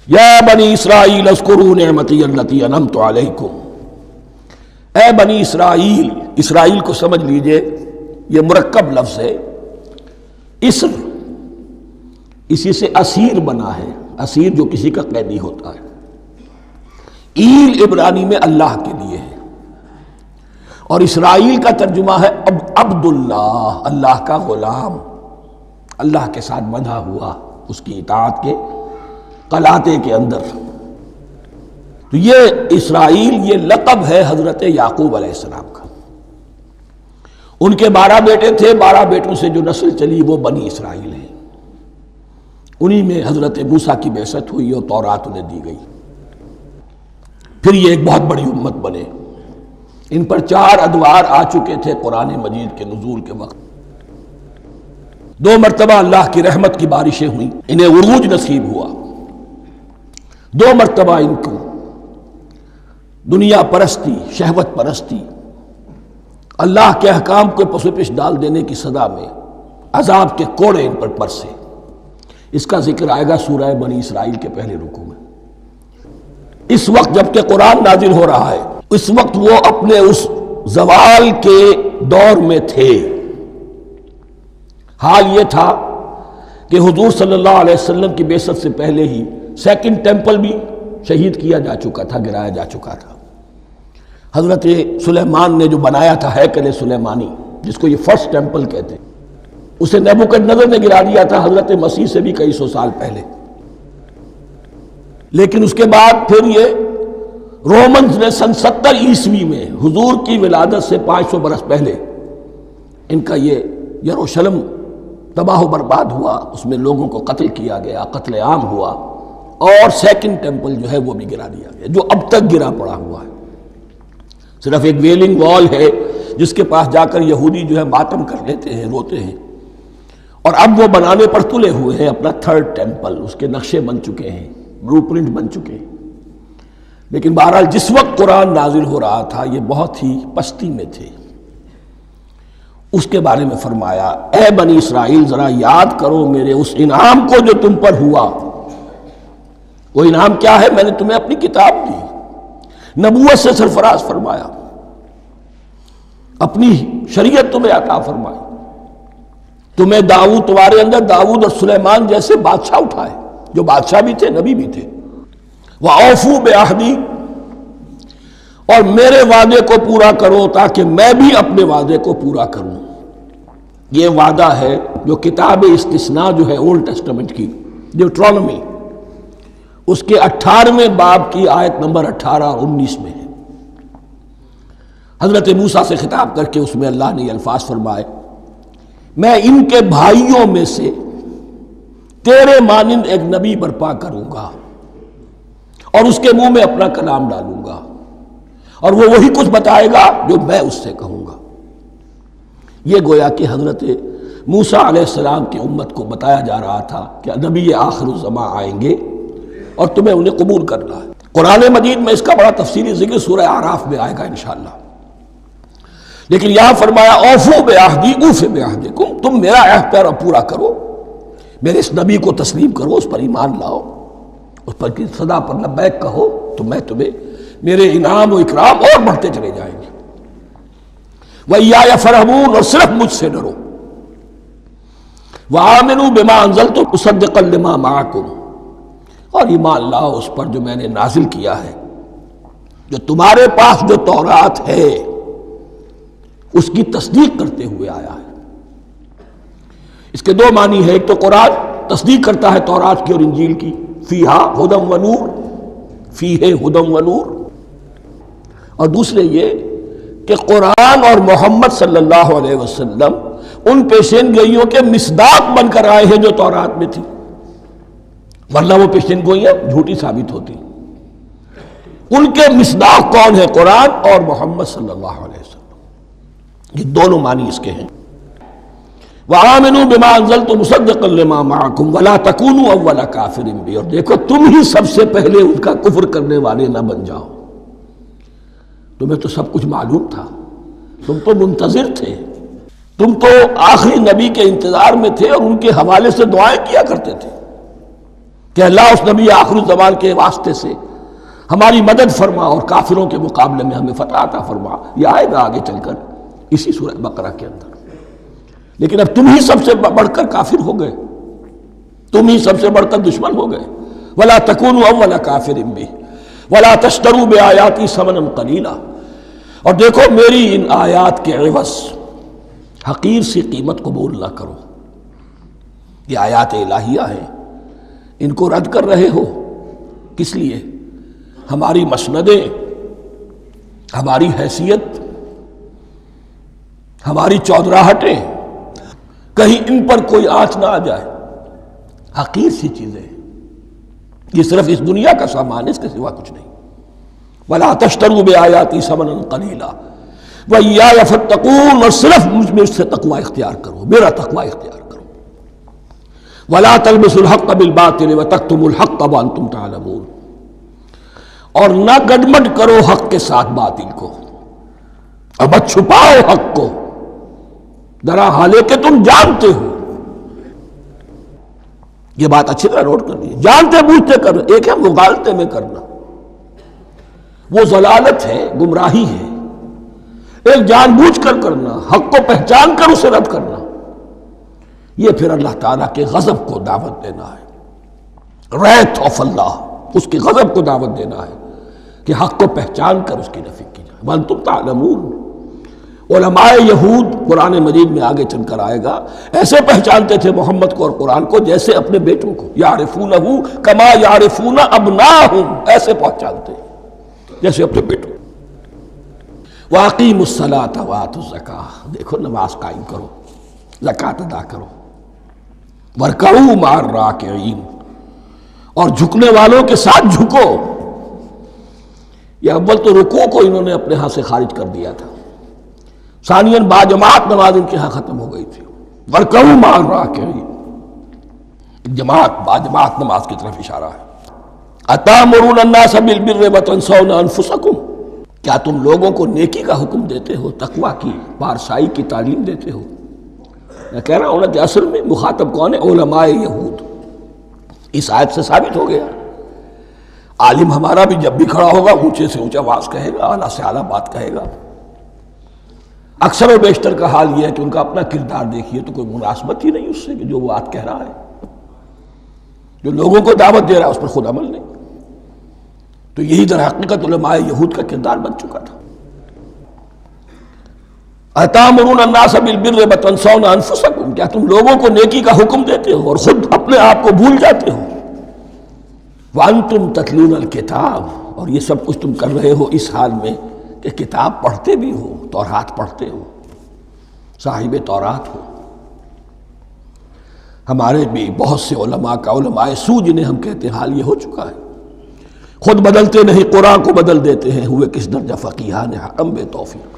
یا بنی اسرائیل اذکروا نعمتی التی انعمت علیکم، اے بنی اسرائیل، اسرائیل کو سمجھ لیجئے یہ مرکب لفظ ہے، اسر اسی سے اسیر بنا ہے، اسیر جو کسی کا قیدی ہوتا ہے، ایل عبرانی میں اللہ کے لیے ہے، اور اسرائیل کا ترجمہ ہے عبداللہ، اللہ کا غلام، اللہ کے ساتھ بندھا ہوا اس کی اطاعت کے قلاتے کے اندر۔ تو یہ اسرائیل یہ لقب ہے حضرت یعقوب علیہ السلام کا۔ ان کے 12 بیٹے تھے، 12 بیٹوں سے جو نسل چلی وہ بنی اسرائیل ہے، انہی میں حضرت موسیٰ کی بعثت ہوئی اور تورات انہیں دی گئی، پھر یہ ایک بہت بڑی امت بنے۔ ان پر 4 ادوار آ چکے تھے قرآن مجید کے نزول کے وقت، 2 مرتبہ اللہ کی رحمت کی بارشیں ہوئیں، انہیں عروج نصیب ہوا، 2 مرتبہ ان کو دنیا پرستی، شہوت پرستی، اللہ کے احکام کو پس و پیش ڈال دینے کی سزا میں عذاب کے کوڑے ان پر برسے۔ اس کا ذکر آئے گا سورہ بنی اسرائیل کے پہلے رکوع میں۔ اس وقت جب کہ قرآن نازل ہو رہا ہے، اس وقت وہ اپنے اس زوال کے دور میں تھے۔ حال یہ تھا کہ حضور صلی اللہ علیہ وسلم کی بعثت سے پہلے ہی 2nd ٹیمپل بھی شہید کیا جا چکا تھا، گرایا جا چکا تھا۔ حضرت سلیمان نے جو بنایا تھا ہیکل سلیمانی، جس کو یہ 1st ٹیمپل کہتے ہیں، اسے نیبوکدنضر نے گرا دیا تھا حضرت مسیح سے بھی کئی سو سال پہلے۔ لیکن اس کے بعد پھر یہ رومنز نے سن 70 عیسوی میں حضور کی ولادت سے 500 برس پہلے ان کا یہ یروشلم تباہ و برباد ہوا، اس میں لوگوں کو قتل کیا گیا، قتل عام ہوا، اور 2nd ٹیمپل جو ہے وہ بھی گرا دیا گیا، جو اب تک گرا پڑا ہوا ہے۔ صرف ایک ویلنگ وال ہے جس کے پاس جا کر یہودی جو ہے ماتم کر لیتے ہیں، روتے ہیں، اور اب وہ بنانے پر تلے ہوئے ہیں اپنا 3rd ٹیمپل، اس کے نقشے بن چکے ہیں، بلو پرنٹ بن چکے ہیں۔ لیکن بہرحال جس وقت قرآن نازل ہو رہا تھا یہ بہت ہی پستی میں تھے۔ اس کے بارے میں فرمایا، اے بنی اسرائیل ذرا یاد کرو میرے اس انعام کو جو تم پر ہوا۔ وہ انعام کیا ہے؟ میں نے تمہیں اپنی کتاب دی، نبوت سے سرفراز فرمایا، اپنی شریعت تمہیں عطا فرمائی، تمہیں داؤد، تمہارے اندر داؤد اور سلیمان جیسے بادشاہ اٹھائے جو بادشاہ بھی تھے، نبی بھی تھے۔ وَأَوْفُوا بِعَهْدِي، اور میرے وعدے کو پورا کرو تاکہ میں بھی اپنے وعدے کو پورا کروں۔ یہ وعدہ ہے جو کتاب استثناء جو ہے اولڈ ٹیسٹمنٹ کی، ڈیوٹرانومی، اس کے 18ویں باب کی آیت نمبر 18 اور 19 میں ہے۔ حضرت موسیٰ سے خطاب کر کے اس میں اللہ نے یہ الفاظ فرمائے، میں ان کے بھائیوں میں سے تیرے مانند ایک نبی برپا کروں گا اور اس کے منہ میں اپنا کلام ڈالوں گا، اور وہ وہی کچھ بتائے گا جو میں اس سے کہوں گا۔ یہ گویا کہ حضرت موسیٰ علیہ السلام کی امت کو بتایا جا رہا تھا کہ نبی آخر الزماں آئیں گے اور تمہیں انہیں قبول کرنا ہے۔ قرآن مجید میں اس کا بڑا تفصیلی ذکر سورہ اعراف میں آئے گا انشاءاللہ۔ لیکن یہاں فرمایا اوفوا بعہدی اوف بعہدکم، تم میرا عہد پر پورا کرو، میرے اس نبی کو تسلیم کرو، اس پر ایمان لاؤ، اس پر کی صدا پر لبیک کہو، تو میں تمہیں میرے انعام و اکرام اور بڑھتے چلے جائیں گے۔ وَإِيَّايَ فَارْهَبُونِ، اور صرف مجھ سے ڈرو۔ وَآمِنُوا بِمَا أَنزَلْتُ مُصَدِّقًا لِمَا مَعَكُمْ، اور ایمان لاؤ اس پر جو میں نے نازل کیا ہے، جو تمہارے پاس جو تورات ہے اس کی تصدیق کرتے ہوئے آیا ہے۔ اس کے 2 معنی ہے، ایک تو قرآن تصدیق کرتا ہے تورات کی اور انجیل کی، فیہا ھدی و نور، فیہ ھدی و نور، اور دوسرے یہ کہ قرآن اور محمد صلی اللہ علیہ وسلم ان پیشین گوئیوں کے مصداق بن کر آئے ہیں جو تورات میں تھی، ورنہ وہ پیشین گوئیاں جھوٹی ثابت ہوتی۔ ان کے مصداق کون ہے؟ قرآن اور محمد صلی اللہ علیہ وسلم۔ یہ دونوں معنی اس کے ہیں۔ وَآمِنُوا بِمَا أَنزَلْتُ مُصَدِّقًا لِمَا مَعَكُمْ وَلَا تَكُونُوا أَوَّلَ كَافِرٍ بِهِ، اور دیکھو تم ہی سب سے پہلے ان کا کفر کرنے والے نہ بن جاؤ۔ تمہیں تو سب کچھ معلوم تھا، تم تو منتظر تھے، تم تو آخری نبی کے انتظار میں تھے اور ان کے حوالے سے دعائیں کیا کرتے تھے۔ کہ اللہ اس نبی آخر الزمان کے واسطے سے ہماری مدد فرما اور کافروں کے مقابلے میں ہمیں فتح عطا فرما. یہ آئے گا آگے چل کر اسی سورہ بقرہ کے اندر. لیکن اب تم ہی سب سے بڑھ کر کافر ہو گئے، تم ہی سب سے بڑھ کر دشمن ہو گئے. وَلَا تَكُونُوا أَوَّلَ كَافِرٍ بِهِ وَلَا تَشْتَرُوا بِآيَاتِي ثَمَنًا قَلِيلًا. اور دیکھو میری ان آیات کے عوض حقیر سی قیمت قبول نہ کرو. یہ آیات الہیہ ہیں، ان کو رد کر رہے ہو کس لیے؟ ہماری مسندیں، ہماری حیثیت، ہماری چودراہٹیں، کہیں ان پر کوئی آنچ نہ آ جائے. حقیر سی چیزیں، یہ صرف اس دنیا کا سامان ہے، اس کے سوا کچھ نہیں. وَلَا تَشْتَرُوا بِآيَاتِي ثَمَنًا قَلِيلًا وَإِيَّايَ فَاتَّقُونِ، اور صرف مجھ سے تقوی اختیار کرو، میرا تقوی اختیار کرو. وَلَا تَلْبِسُوا الْحَقَّ بِالْبَاطِلِ وَتَكْتُمُوا الْحَقَّ وَأَنْتُمْ تَعْلَمُونَ، اور نہ گڈمڈ کرو حق کے ساتھ باطل کو، اور مت چھپاؤ حق کو درا حالے کہ تم جانتے ہو. یہ بات اچھی طرح نوٹ کر لیجیے. جانتے بوجھتے کرنا، ایک ہے مغالطے میں کرنا، وہ ضلالت ہے، گمراہی ہے. ایک جان بوجھ کر کرنا، حق کو پہچان کر اسے رد کرنا، یہ پھر اللہ تعالیٰ کے غضب کو دعوت دینا ہے. ریت آف اللہ، اس کے غضب کو دعوت دینا ہے کہ حق کو پہچان کر اس کی نفی کی جائے. وَأَنْتُمْ تَعْلَمُونَ. علماء یہود، قرآن مجید میں آگے چل کر آئے گا، ایسے پہچانتے تھے محمد کو اور قرآن کو جیسے اپنے بیٹوں کو. یعرفونہ کما یعرفون ابناہم، ایسے پہچانتے جیسے اپنے بیٹوں. وَأَقِیمُوا الصَّلَاةَ وَآتُوا الزَّکَاةَ، دیکھو نماز قائم کرو، زکوٰۃ ادا کرو. وَارْکَعُوا مَعَ الرَّاکِعِینَ، اور جھکنے والوں کے ساتھ جھکو. یہ اول تو رکوع کو انہوں نے اپنے ہاں سے خارج کر دیا تھا، ثانیاً باجماعت نماز ان کے ہاں ختم ہو گئی تھی. وَارْکَعُوا مَعَ الرَّاکِعِینَ، جماعت باجماعت نماز کی طرف اشارہ ہے. أَتَأْمُرُونَ النَّاسَ بِالْبِرِّ وَتَنْسَوْنَ أَنفُسَكُمْ، کیا تم لوگوں کو نیکی کا حکم دیتے ہو، تقویٰ کی، پارسائی کی تعلیم دیتے ہو؟ میں کہہ رہا ہوں نا کہ اصل میں مخاطب کون ہے؟ علماء یہود. اس آیت سے ثابت ہو گیا عالم ہمارا بھی جب بھی کھڑا ہوگا اونچے سے اونچا آواز کہے گا، اعلیٰ سے اعلیٰ بات کہے گا. اکثر و بیشتر کا حال یہ ہے کہ ان کا اپنا کردار دیکھیے تو کوئی مناسبت ہی نہیں اس سے کہ جو وہ بات کہہ رہا ہے. جو لوگوں کو دعوت دے رہا ہے اس پر خود عمل نہیں. تو یہی در حقیقت علماء یہود کا کردار بن چکا تھا. أَتَأْمُرُونَ النَّاسَ بِالْبِرِّ وَتَنْسَوْنَ أَنفُسَكُمْ، کیا تم لوگوں کو نیکی کا حکم دیتے ہو اور خود اپنے آپ کو بھول جاتے ہو. وَأَنْتُمْ تَتْلُونَ الْكِتَابَ، اور یہ سب کچھ تم کر رہے ہو اس حال میں کہ کتاب پڑھتے بھی ہو، تورات پڑھتے ہو، صاحب تورات ہو. ہمارے بھی بہت سے علماء کا، علماء سو جنہیں ہم کہتے ہیں، حال یہ ہو چکا ہے. خود بدلتے نہیں، قرآن کو بدل دیتے ہیں. ہوئے کس درجہ فقیہان حرم بے توفیق.